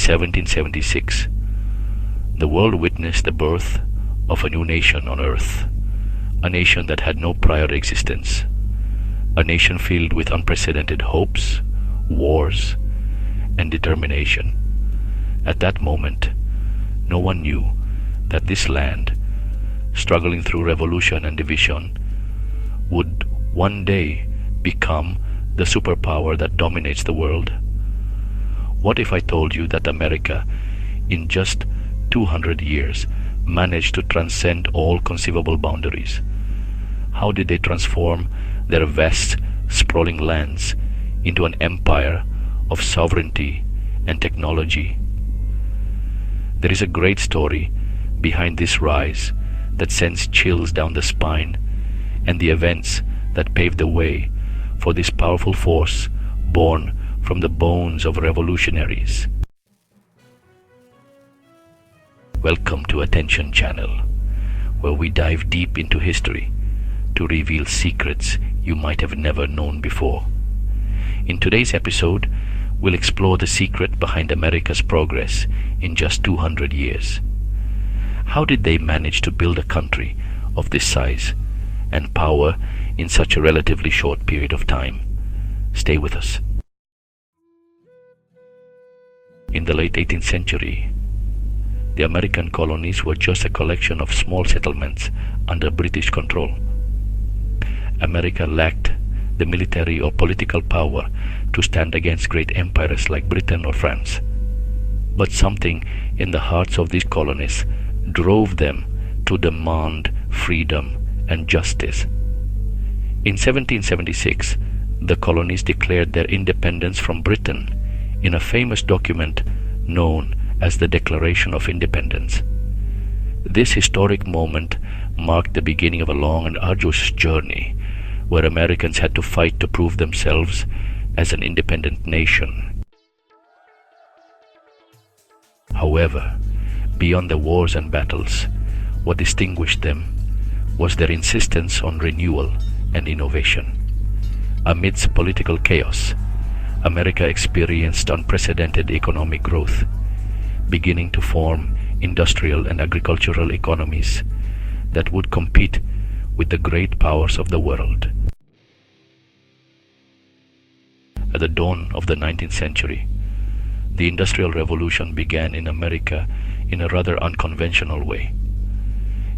1776, the world witnessed the birth of a new nation on earth, a nation that had no prior existence, a nation filled with unprecedented hopes, wars, and determination. At that moment, no one knew that this land, struggling through revolution and division, would one day become the superpower that dominates the world. What if I told you that America, in just 200 years, managed to transcend all conceivable boundaries? How did they transform their vast, sprawling lands into an empire of sovereignty and technology? There is a great story behind this rise that sends chills down the spine, and the events that paved the way for this powerful force born from the bones of revolutionaries. Welcome to Attention Channel, where we dive deep into history to reveal secrets you might have never known before. In today's episode, we'll explore the secret behind America's progress in just 200 years. How did they manage to build a country of this size and power in such a relatively short period of time? Stay with us. In the late 18th century, the American colonies were just a collection of small settlements under British control. America lacked the military or political power to stand against great empires like Britain or France. But something in the hearts of these colonies drove them to demand freedom and justice. In 1776, the colonies declared their independence from Britain in a famous document known as the Declaration of Independence. This historic moment marked the beginning of a long and arduous journey where Americans had to fight to prove themselves as an independent nation. However, beyond the wars and battles, what distinguished them was their insistence on renewal and innovation. Amidst political chaos, America experienced unprecedented economic growth, beginning to form industrial and agricultural economies that would compete with the great powers of the world. At the dawn of the 19th century, the Industrial Revolution began in America in a rather unconventional way.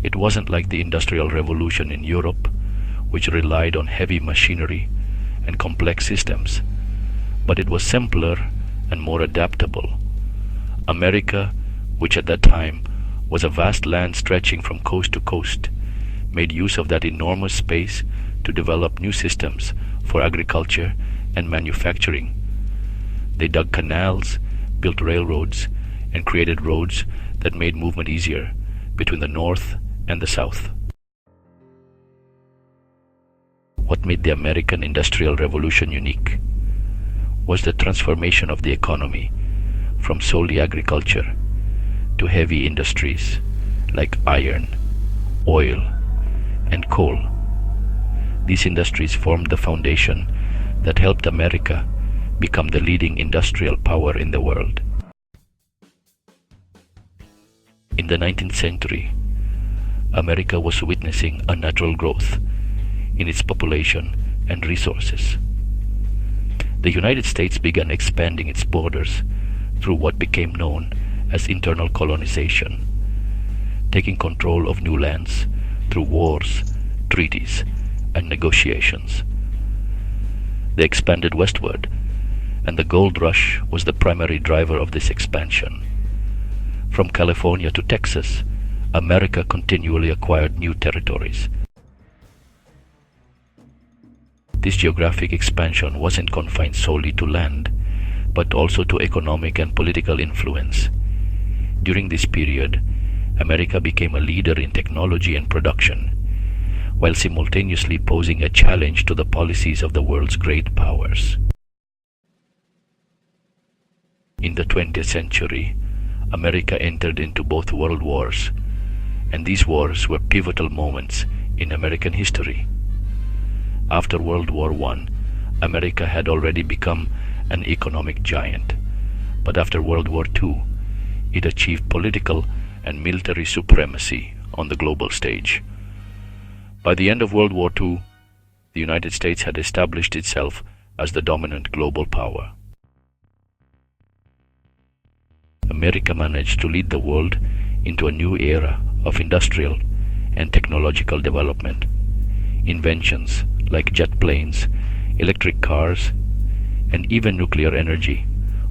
It wasn't like the Industrial Revolution in Europe, which relied on heavy machinery and complex systems, but it was simpler and more adaptable. America, which at that time was a vast land stretching from coast to coast, made use of that enormous space to develop new systems for agriculture and manufacturing. They dug canals, built railroads, and created roads that made movement easier between the North and the South. What made the American Industrial Revolution unique was the transformation of the economy from solely agriculture to heavy industries like iron, oil, and coal. These industries formed the foundation that helped America become the leading industrial power in the world. In the 19th century, America was witnessing a natural growth in its population and resources. The United States began expanding its borders through what became known as internal colonization, taking control of new lands through wars, treaties, and negotiations. They expanded westward, and the gold rush was the primary driver of this expansion. From California to Texas, America continually acquired new territories. This geographic expansion wasn't confined solely to land, but also to economic and political influence. During this period, America became a leader in technology and production, while simultaneously posing a challenge to the policies of the world's great powers. In the 20th century, America entered into both world wars, and these wars were pivotal moments in American history. After World War I, America had already become an economic giant, But after World War II, it achieved political and military supremacy on the global stage. By the end of World War II, the United States had established itself as the dominant global power. America managed to lead the world into a new era of industrial and technological development. Inventions like jet planes, electric cars, and even nuclear energy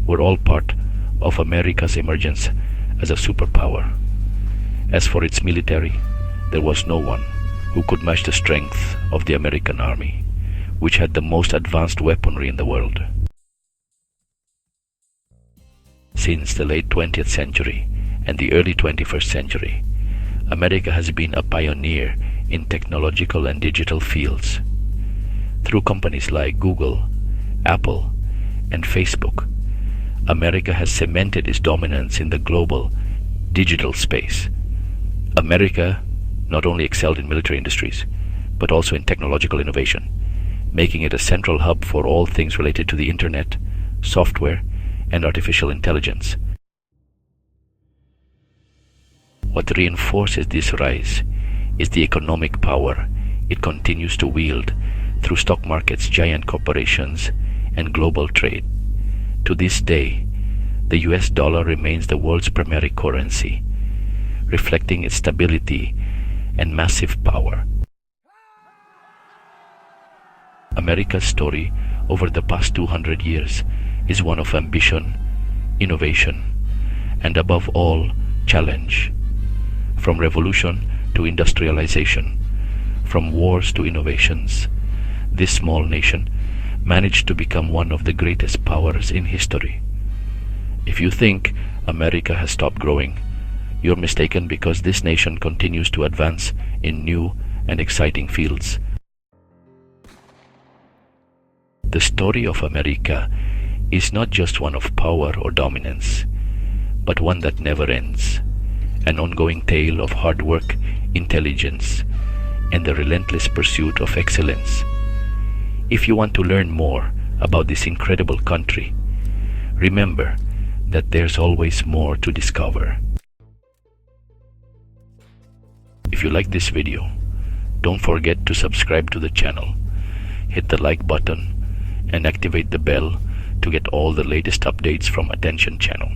were all part of America's emergence as a superpower. As for its military, there was no one who could match the strength of the American army, which had the most advanced weaponry in the world. Since the late 20th century and the early 21st century, America has been a pioneer in technological and digital fields. Through companies like Google, Apple, and Facebook, America has cemented its dominance in the global digital space. America not only excelled in military industries, but also in technological innovation, making it a central hub for all things related to the internet, software, and artificial intelligence. What reinforces this rise is the economic power it continues to wield through stock market's giant corporations and global trade. To this day, the US dollar remains the world's primary currency, reflecting its stability and massive power. America's story over the past 200 years is one of ambition, innovation, and above all, challenge. From revolution to industrialization, from wars to innovations, this small nation managed to become one of the greatest powers in history. If you think America has stopped growing, you're mistaken, because this nation continues to advance in new and exciting fields. The story of America is not just one of power or dominance, but one that never ends, an ongoing tale of hard work, intelligence, and the relentless pursuit of excellence. If you want to learn more about this incredible country, remember that there's always more to discover. If you like this video, don't forget to subscribe to the channel, hit the like button, and activate the bell to get all the latest updates from Attention Channel.